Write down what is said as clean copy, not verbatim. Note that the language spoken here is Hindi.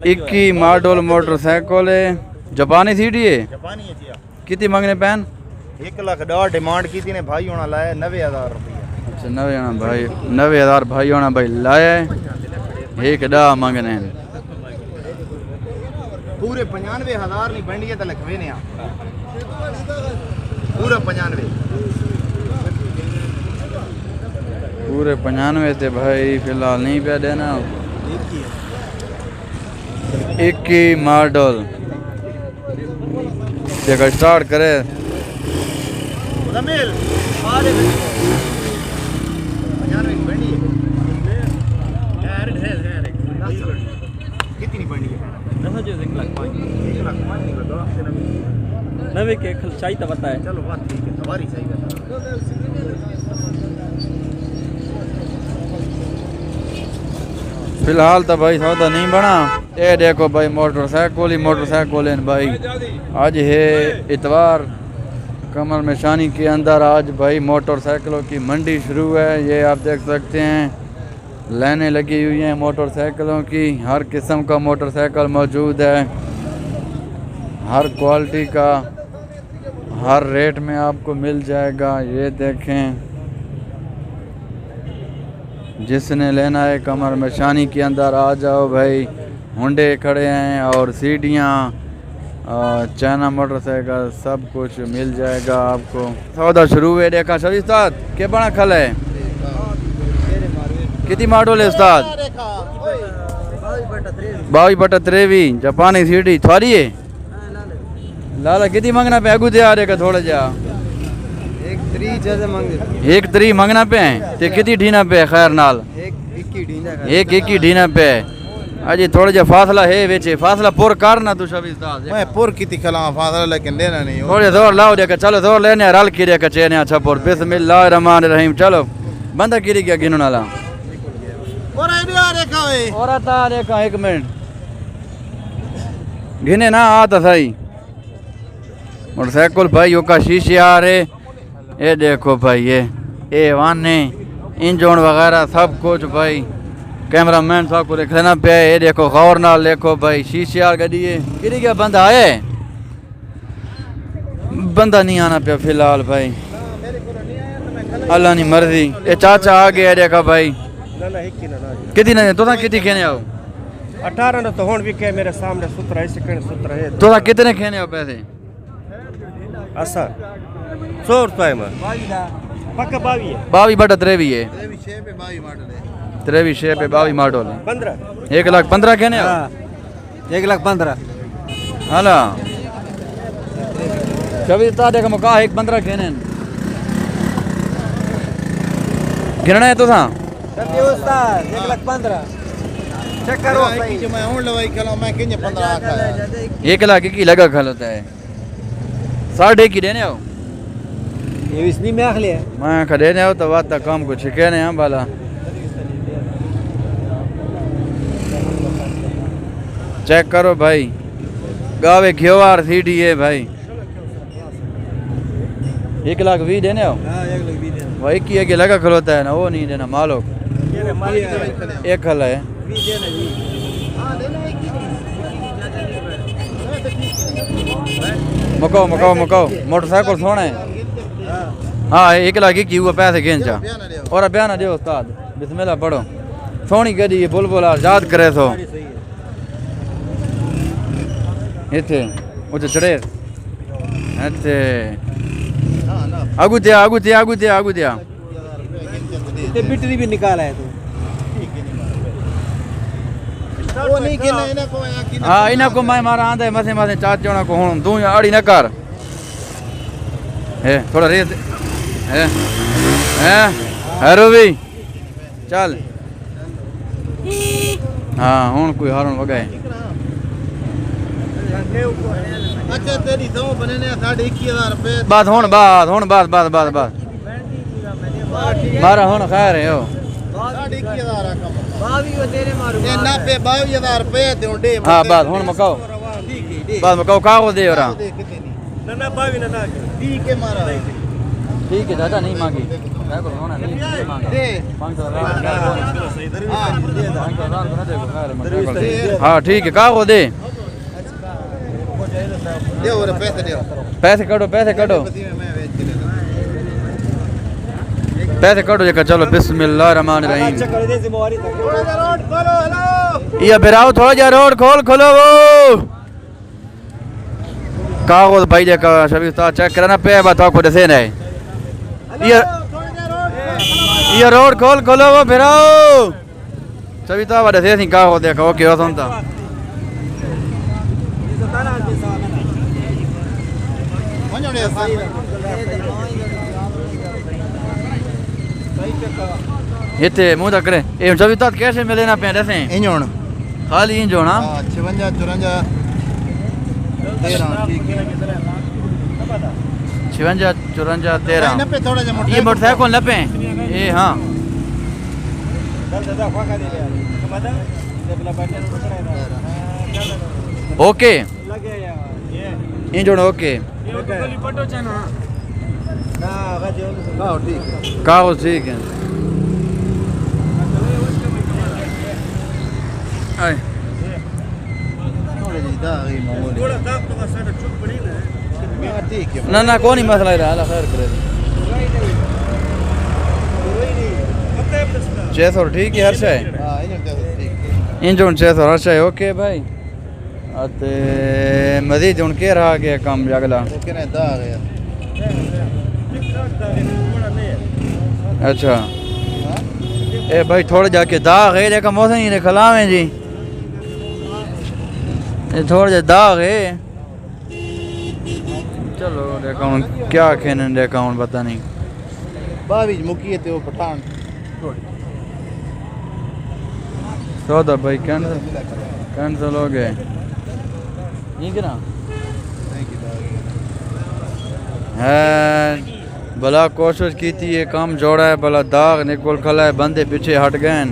21 मॉडल मोटरसाइकिल है, जापानी सीडी है। जापानी है जी। कितनी मंगने पैन? 1,10,000 डिमांड की थी ने भाई होना लाया 90,000 रुपया। अच्छा 90 भाई 90,000 भाई होना भाई लाया है। 1,10 मंगने हैं। पूरे 95,000 नहीं बंडिए तो लिखवे ने पूरा 95 पूरे 95 थे भाई फिलहाल नहीं पे देना। 21 मॉडल देखो स्टार्ट करे मुदमिल आरे 95 बंडिए कितनी बंडिए दस जो 1,05,000 1,05,000 नहीं लगा आपसे नवे के चाहिए तो बताए। चलो बात ठीक है सवारी सही है। फिलहाल तो भाई सौदा नहीं बना। ये देखो भाई मोटरसाइकिल है भाई। आज है इतवार, कमर में शानी के अंदर आज भाई मोटरसाइकिलों की मंडी शुरू है। ये आप देख सकते हैं लाइनें लगी हुई हैं मोटरसाइकिलों की। हर किस्म का मोटरसाइकिल मौजूद है, हर क्वालिटी का, हर रेट में आपको मिल जाएगा। ये देखें, जिसने लेना है कमर में शानी के अंदर आ जाओ भाई। होंडे खड़े हैं और सीढ़ियाँ, चाइना मोटरसाइकिल सब कुछ मिल जाएगा आपको। सौदा शुरू है देखा सभी उस्ताद के बड़ा खल है। कितनी मॉडल है उस्ताद? 22/23 जापानी सीढ़ी थोड़ी है। लाला कितनी मंगना पे अगू दे आ रहे का थोड़ा जा 1,3 मंगना पे है ते कितनी ढीना पे है खैर नाल 1,21 ढीना पे है। अजी थोड़ा जा फासला है बेचे फासला पुर करना तू शबी उस्ताद मैं पुर की खला फासला लेकिन देना नहीं हो। थोड़े जोर लाओ देखा चलो जोर लेने रल की रे कचेने अच्छा पुर बिस्मिल्लाहिर्रहमानिर्रहीम। चलो बंदा गिरी गया गिनने वाला और आइडिया देखा वे और आता देखा 1 मिनट गिने ना आता सही। मोटरसाइकिल भाई यो का शीशे आ रहे। ये देखो भाई ये वाने इंजन वगैरह सब कुछ भाई कैमरामैन साहब को देखना पे। ये देखो गौर नाल देखो भाई शीशे आ गई है। गिरी गया बंदा आए बंदा नहीं आना पे फिलहाल भाई अल्लाह की मर्जी। ये चाचा आ गया देखा भाई कितनी नहीं तो कितनी खेने आओ 18 तो हुन भी के मेरे सामने 17 सेकंड 17 है तो कितने खेने आओ पैसे असा 100 रुपए में पक्का 22 है 22/23 है 23 पे 22 मॉडल है 15 1,15,000 कहने 1,15,000 हाला कभी तारे का मुका 1,15 कहने गिरना है तो था 1,15,000 चेक करो भाई मैं हूं लवाई खला मैं किने 15 आखा 1,00,000 की लगा खल होता है 1.5 की देने आओ ये इसनी में आख लिया मैं खा देने आओ तो बात काम कुछ कहने हैं बाला। चेक करो भाई गावे घेवार सीढ़ी है भाई 1,20,000 देने आओ। भाई की है कि लगा खलोता है ना वो नहीं देना मालो एक खल है। मुकाओ मोटरसाइकिल सोना है। हाँ 1,00,000 की हुआ पैसे खींचा और बयान दे उस्ताद बिस्मिल्लाह पढ़ो। सोनी गड्डी है बुलबुल याद करे सो इतने उच्च चढ़े इतने आगू दिया बिटरी भी निकाला है तू वो नहीं खेलना इना को हाँ इना को मैं मारा आंदा मसे चाचोना को हूं तू आड़ी न कर है थोड़ा रेत है हेरो भी चल। हाँ हूं कोई हारण वगाए अच्छा तेरी दो बने ने 21,000 रुपए बात हुन मारा हुन खैर है ओ 21,000 कम 22 तेरे मारू ये 22,000 रुपए दे दे। हाँ बात हुन मकाओ बात मकाओ कागज दे रहा ना 22 ना 20 के मारा ठीक है चाचा नहीं मांगी मैं को होना नहीं मांगा 500 हाँ ठीक है कहा वो दे पैसे कटो पैसे कटो जेका चलो बिस्मिल्लाह रहमान रहीम ये बिराओ थोड़ा जा रोड खोलो वो कागज भाई जेका शबीर ता चेक करना पे बताओ को दसे नहीं ये रोड खोलो वो बिराओ शबीर ता दसे सी कागज देखो ओके हो सुनता इतने मुँह तक करे ये सभी तक कैसे मिले ना पे दसे इंजन खाली इंजन हाँ 56 54 13 ठीक है 56 54 13 नब्बे थोड़ा जा ये मोटरसाइकिल नपे ये हाँ ओके इंजन ओके कागज ठीक है आए ना कौन ही मसला है अल्लाह खैर करे 600 ठीक है हर शय इंजन 600 हर शय ओके भाई अते मजीद हुन के रहा गया काम अगला अच्छा ए भाई थोड़ा जाके दाग है देखा मौसम ही खिलावे जी ये थोड़ा जा दाग है चलो देखा हूँ क्या खेने देखा हूँ पता नहीं बावीज मुकी थे वो पठान सौदा भाई कैंसिल हो गए ठीक है ना है भला कोशिश की थी ये काम जोड़ा है भला दाग निकल खला है बंदे पीछे हट गए